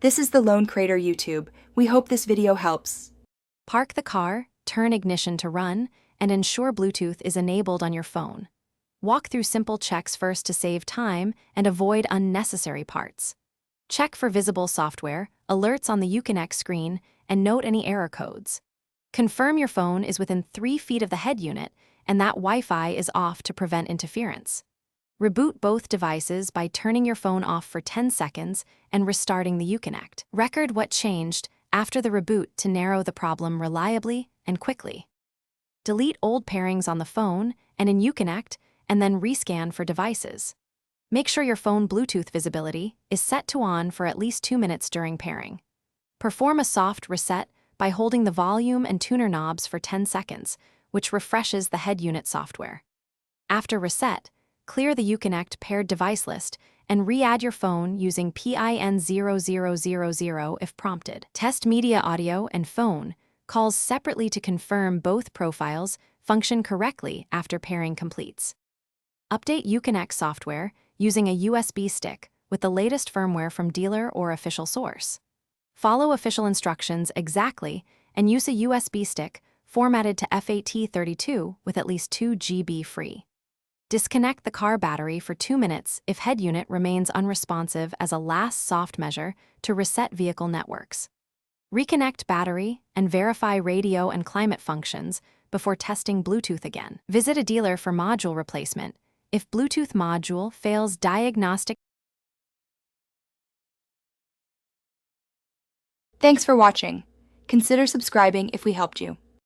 This is the Lone Crater YouTube. We hope this video helps. Park the car, turn ignition to run, and ensure Bluetooth is enabled on your phone. Walk through simple checks first to save time and avoid unnecessary parts. Check for visible software, alerts on the Uconnect screen, and note any error codes. Confirm your phone is within 3 feet of the head unit and that Wi-Fi is off to prevent interference. Reboot both devices by turning your phone off for 10 seconds and restarting the Uconnect. Record what changed after the reboot to narrow the problem reliably and quickly. Delete old pairings on the phone and in Uconnect, and then rescan for devices. Make sure your phone Bluetooth visibility is set to on for at least 2 minutes during pairing. Perform a soft reset by holding the volume and tuner knobs for 10 seconds, which refreshes the head unit software. After reset, clear the Uconnect paired device list and re-add your phone using PIN0000 if prompted. Test media audio and phone calls separately to confirm both profiles function correctly after pairing completes. Update Uconnect software using a USB stick with the latest firmware from dealer or official source. Follow official instructions exactly and use a USB stick formatted to FAT32 with at least 2 GB free. Disconnect the car battery for 2 minutes if head unit remains unresponsive as a last soft measure to reset vehicle networks. Reconnect battery and verify radio and climate functions before testing Bluetooth again. Visit a dealer for module replacement if Bluetooth module fails diagnostic. Thanks for watching. Consider subscribing if we helped you.